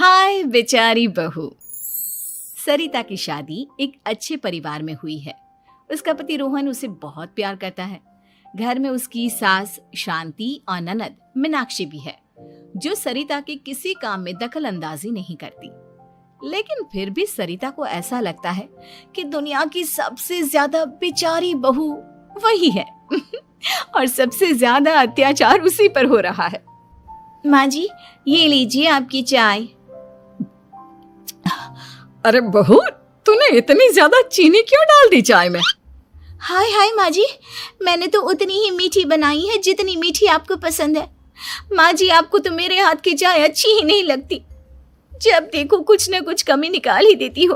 हाय बेचारी बहू। सरिता की शादी एक अच्छे परिवार में हुई है। उसका पति रोहन उसे बहुत प्यार करता है। घर में उसकी सास शांति और ननद मीनाक्षी भी है, जो सरिता के किसी काम में दखल अंदाजी नहीं करती। लेकिन फिर भी सरिता को ऐसा लगता है कि दुनिया की सबसे ज्यादा बेचारी बहू वही है और सबसे ज्यादा अत्याचार उसी पर हो रहा है। माँ जी, ये लीजिए आपकी चाय। अरे बहू, तूने इतनी ज्यादा चीनी क्यों डाल दी चाय में? हाय हाय माँ जी, मैंने तो उतनी ही मीठी बनाई है जितनी मीठी आपको पसंद है। माँ जी, आपको तो मेरे हाथ की चाय अच्छी ही नहीं लगती। जब देखो कुछ न कुछ कमी निकाल ही देती हो।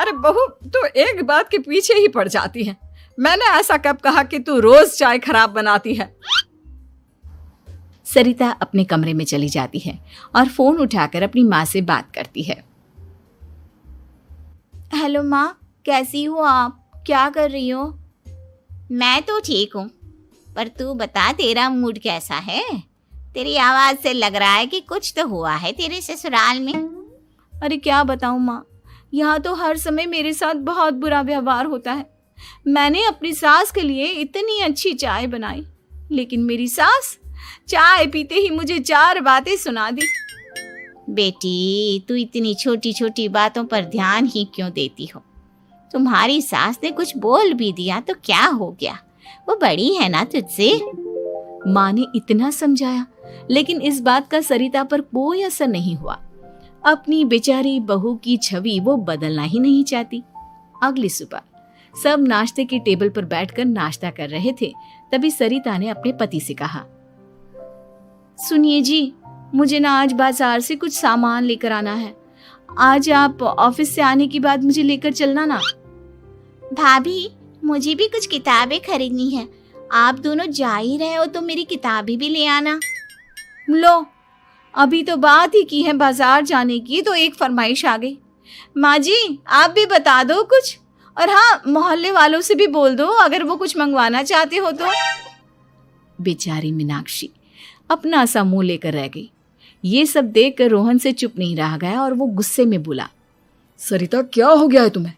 अरे बहू, तू एक बात के पीछे ही पड़ जाती है। मैंने ऐसा कब कहा कि तू रोज चाय खराब बनाती है? सरिता अपने कमरे में चली जाती है और फोन उठाकर अपनी माँ से बात करती है। हेलो माँ, कैसी हो आप? क्या कर रही हो? मैं तो ठीक हूँ, पर तू बता, तेरा मूड कैसा है? तेरी आवाज से लग रहा है कि कुछ तो हुआ है तेरे ससुराल में। अरे क्या बताऊँ माँ, यहाँ तो हर समय मेरे साथ बहुत बुरा व्यवहार होता है। मैंने अपनी सास के लिए इतनी अच्छी चाय बनाई, लेकिन मेरी सास चाय पीते ही मुझे 4 बातें सुना दी। बेटी, तू इतनी छोटी छोटी बातों पर ध्यान ही क्यों देती हो? तुम्हारी सास ने कुछ बोल भी दिया तो क्या हो गया, वो बड़ी है ना तुझसे। माँ ने इतना समझाया, लेकिन इस बात का सरिता पर कोई असर नहीं हुआ। अपनी बेचारी बहू की छवि वो बदलना ही नहीं चाहती। अगली सुबह सब नाश्ते के टेबल पर बैठकर नाश्ता कर रहे थे, तभी सरिता ने अपने पति से कहा, सुनिए जी, मुझे ना आज बाजार से कुछ सामान लेकर आना है। आज आप ऑफिस से आने के बाद मुझे लेकर चलना ना। भाभी, मुझे भी कुछ किताबें खरीदनी है। आप दोनों जा ही रहे हो तो मेरी किताबें भी ले आना। लो, अभी तो बात ही की है बाजार जाने की, तो एक फरमाइश आ गई। माँ जी, आप भी बता दो कुछ, और हाँ, मोहल्ले वालों से भी बोल दो अगर वो कुछ मंगवाना चाहते हो तो। बेचारी मीनाक्षी अपना सा मुंह लेकर रह गई। ये सब देखकर रोहन से चुप नहीं रह गया और वो गुस्से में बोला, सरिता, क्या हो गया है तुम्हें?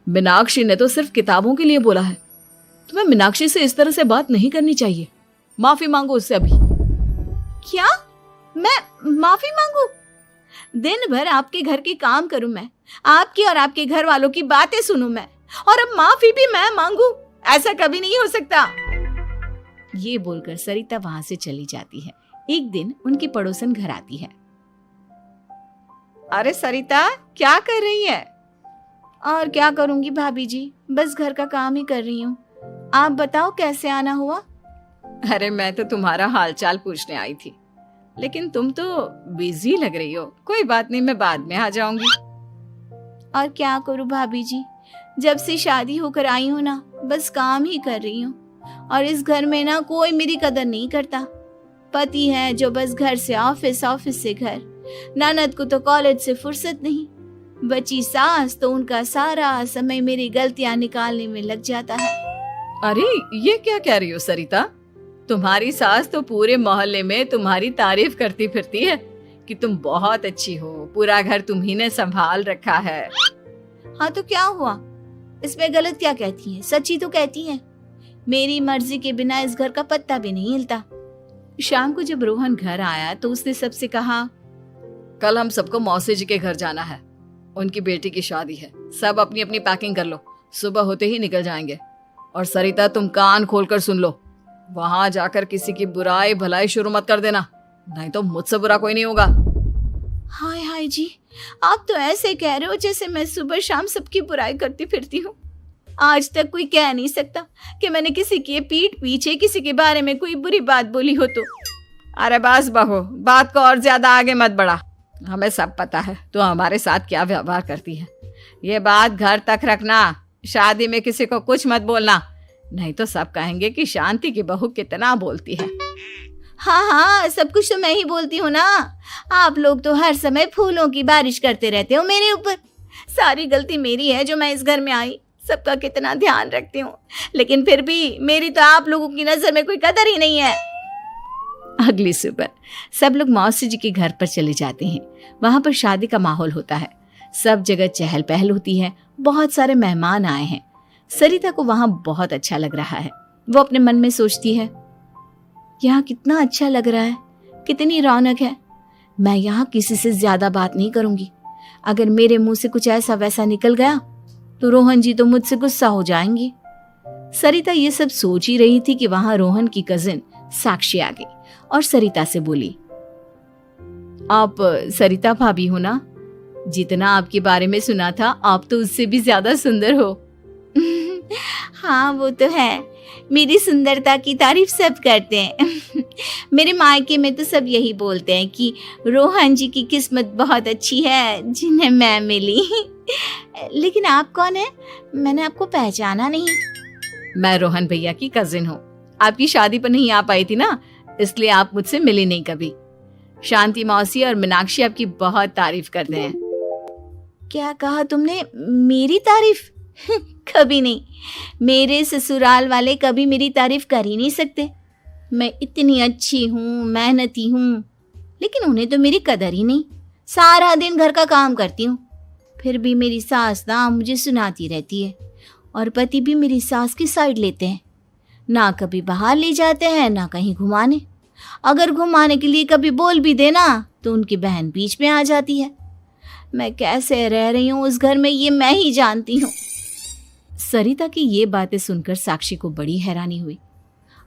मीनाक्षी ने तो सिर्फ किताबों के लिए बोला है। तुम्हें मीनाक्षी से इस तरह से बात नहीं करनी चाहिए। माफी मांगो उससे अभी। क्या? मैं माफी मांगू? दिन भर आपके घर के काम करूं मैं, आपकी और आपके घर वालों की बातें सुनूं मैं, और अब माफी भी मैं मांगू? ऐसा कभी नहीं हो सकता। ये बोलकर सरिता वहां से चली जाती है। एक दिन उनकी पड़ोसन घर आती है। अरे सरिता, क्या कर रही है? और क्या करूंगी भाभी जी, बस घर का काम ही कर रही हूँ। आप बताओ कैसे आना हुआ? अरे मैं तो तुम्हारा हालचाल पूछने आई थी, लेकिन तुम तो बिजी लग रही हो। कोई बात नहीं, मैं बाद में आ जाऊंगी। और क्या करूं भाभी जी, जब से शादी होकर आई हूँ ना, बस काम ही कर रही हूँ। और इस घर में ना कोई मेरी कदर नहीं करता। पति है जो बस घर से ऑफिस, ऑफिस से घर। ननद को तो कॉलेज से फुर्सत नहीं। बची सास तो उनका सारा समय मेरी गलतियां निकालने में लग जाता है। अरे ये क्या कह रही हो सरिता? तुम्हारी सास तो पूरे मोहल्ले में तुम्हारी तारीफ करती फिरती है कि तुम बहुत अच्छी हो, पूरा घर तुम्ही ने संभाल रखा है। हाँ तो क्या हुआ, इसमें गलत क्या कहती है? सच्ची तो कहती है। मेरी मर्जी के बिना इस घर का पत्ता भी नहीं हिलता। शाम को जब रोहन घर आया तो उसने सबसे कहा, कल हम सबको मौसी जी के घर जाना है, उनकी बेटी की शादी है। सब अपनी अपनी पैकिंग कर लो, सुबह होते ही निकल जाएंगे। और सरिता, तुम कान खोलकर सुन लो, वहां जाकर किसी की बुराई भलाई शुरू मत कर देना, नहीं तो मुझसे बुरा कोई नहीं होगा। हाय हाय जी, आप तो ऐसे कह रहे हो जैसे मैं सुबह शाम सबकी बुराई करती फिरती हूँ। आज तक कोई कह नहीं सकता कि मैंने किसी के पीठ पीछे किसी के बारे में कोई बुरी बात बोली हो तो। अरे बस बहू, बात को और ज्यादा आगे मत बढ़ा। हमें सब पता है तो हमारे साथ क्या व्यवहार करती है। ये बात घर तक रखना, शादी में किसी को कुछ मत बोलना, नहीं तो सब कहेंगे कि शांति की बहू कितना बोलती है। हाँ हाँ, सब कुछ तो मैं ही बोलती हूँ ना। आप लोग तो हर समय फूलों की बारिश करते रहते हो मेरे ऊपर। सारी गलती मेरी है जो मैं इस घर में आई। सबका कितना ध्यान रखती हूँ, लेकिन फिर भी मेरी तो आप लोगों की नजर में कोई कदर ही नहीं है। अगली सुबह सब लोग मौसी जी के घर पर चले जाते हैं। वहां पर शादी का माहौल होता है, सब जगह चहल पहल होती है, बहुत सारे मेहमान आए हैं। सरिता को वहां बहुत अच्छा लग रहा है। वो अपने मन में सोचती है, यहाँ कितना अच्छा लग रहा है, कितनी रौनक है। मैं यहाँ किसी से ज्यादा बात नहीं करूंगी। अगर मेरे मुंह से कुछ ऐसा वैसा निकल गया तो रोहन जी तो मुझसे गुस्सा हो जाएंगी। सरिता ये सब सोच ही रही थी कि वहां रोहन की कजिन साक्षी आ गई और सरिता से बोली, आप सरिता भाभी हो ना? जितना आपके बारे में सुना था आप तो उससे भी ज्यादा सुंदर हो। हाँ वो तो है, मेरी सुंदरता की तारीफ सब करते हैं। मेरे मायके में तो सब यही बोलते हैं कि रोहन जी की किस्मत बहुत अच्छी है जिन्हें मैं मिली। लेकिन आप कौन है? मैंने आपको पहचाना नहीं। मैं रोहन भैया की कजिन हूँ। आपकी शादी पर नहीं आ पाई थी ना, इसलिए आप मुझसे मिली नहीं कभी। शांति मौसी और मीनाक्षी आपकी बहुत तारीफ करते हैं। क्या कहा तुमने? मेरी तारीफ? कभी नहीं। मेरे ससुराल वाले कभी मेरी तारीफ कर ही नहीं सकते। मैं इतनी अच्छी हूँ, मेहनती हूँ, लेकिन उन्हें तो मेरी कदर ही नहीं। सारा दिन घर का काम करती हूँ, फिर भी मेरी सास ना मुझे सुनाती रहती है, और पति भी मेरी सास की साइड लेते हैं। ना कभी बाहर ले जाते हैं, ना कहीं घुमाने। अगर घुमाने के लिए कभी बोल भी देना तो उनकी बहन बीच में आ जाती है। मैं कैसे रह रही हूँ उस घर में, ये मैं ही जानती हूँ। सरिता की ये बातें सुनकर साक्षी को बड़ी हैरानी हुई।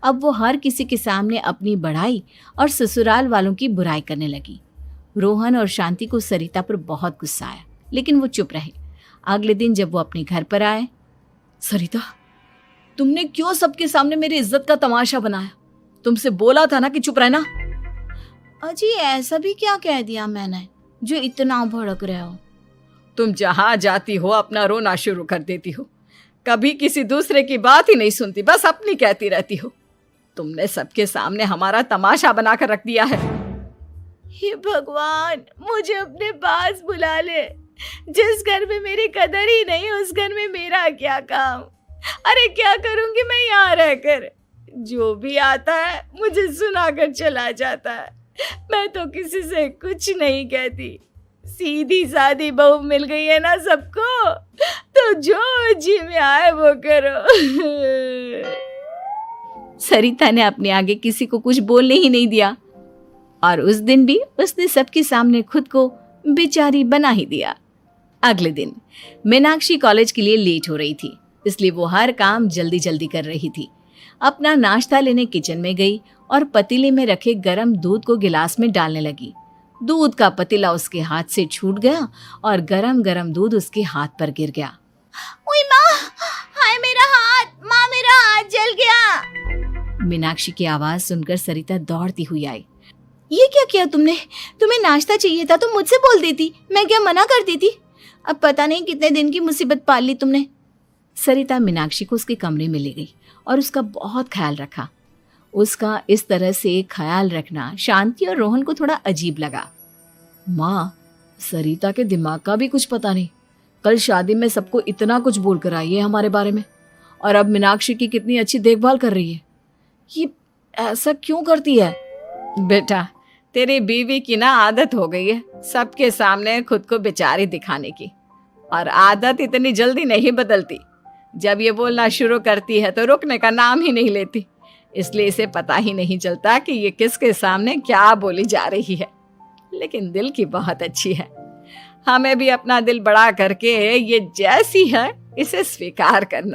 अब वो हर किसी के सामने अपनी बढ़ाई और ससुराल वालों की बुराई करने लगी। रोहन और शांति को सरिता पर बहुत गुस्सा आया, लेकिन वो चुप रहे। अगले दिन जब वो अपने घर पर आए, सरिता, तुमने क्यों सबके सामने मेरी इज्जत का तमाशा बनाया? तुमसे बोला था ना कि चुप रहना। अजी ऐसा भी क्या कह दिया मैंने जो इतना भड़क रहे हो? तुम जहां जाती हो अपना रोना शुरू कर देती हो, कभी किसी दूसरे की बात ही नहीं सुनती, बस अपनी कहती रहती हो। तुमने सबके सामने हमारा तमाशा बनाकर रख दिया है। हे भगवान, मुझे अपने पास बुला ले। जिस घर में मेरी कदर ही नहीं, उस घर में मेरा क्या काम? अरे क्या करूंगी मैं यहाँ रहकर? जो भी आता है मुझे सुनाकर चला जाता है। मैं तो किसी से कुछ नहीं कहती। सीधी सादी बहू मिल गई है ना सबको, तो जो जी में आए वो करो। सरिता ने अपने आगे किसी को कुछ बोलने ही नहीं दिया, और उस दिन भी उसने सबके सामने खुद को बेचारी बना ही दिया। अगले दिन मीनाक्षी कॉलेज के लिए लेट हो रही थी, इसलिए वो हर काम जल्दी जल्दी कर रही थी। अपना नाश्ता लेने किचन में गई और पतीले में रखे गरम दूध को गिलास में डालने लगी। दूध का पतीला उसके हाथ से छूट गया और गरम गरम दूध उसके हाथ पर गिर गया। ओए माँ, हाय मेरा हाथ, माँ मेरा हाथ जल गया। मीनाक्षी की आवाज सुनकर सरिता दौड़ती हुई आई। ये क्या किया तुमने? तुम्हें नाश्ता चाहिए था तो मुझसे बोल देती, मैं क्या मना कर देती? अब पता नहीं कितने दिन की मुसीबत पाल ली तुमने। सरिता मीनाक्षी को उसके कमरे में ले गई और उसका बहुत ख्याल रखा। उसका इस तरह से ख्याल रखना शांति और रोहन को थोड़ा अजीब लगा। माँ, सरिता के दिमाग का भी कुछ पता नहीं। कल शादी में सबको इतना कुछ बोल कर आई है हमारे बारे में, और अब मीनाक्षी की कितनी अच्छी देखभाल कर रही है। ये ऐसा क्यों करती है? बेटा, तेरी बीवी की ना आदत हो गई है सबके सामने खुद को बेचारी दिखाने की, और आदत इतनी जल्दी नहीं बदलती। जब ये बोलना शुरू करती है तो रुकने का नाम ही नहीं लेती, इसलिए इसे पता ही नहीं चलता कि ये किसके सामने क्या बोली जा रही है। लेकिन दिल की बहुत अच्छी है। हमें भी अपना दिल बड़ा करके ये जैसी है इसे स्वीकार करना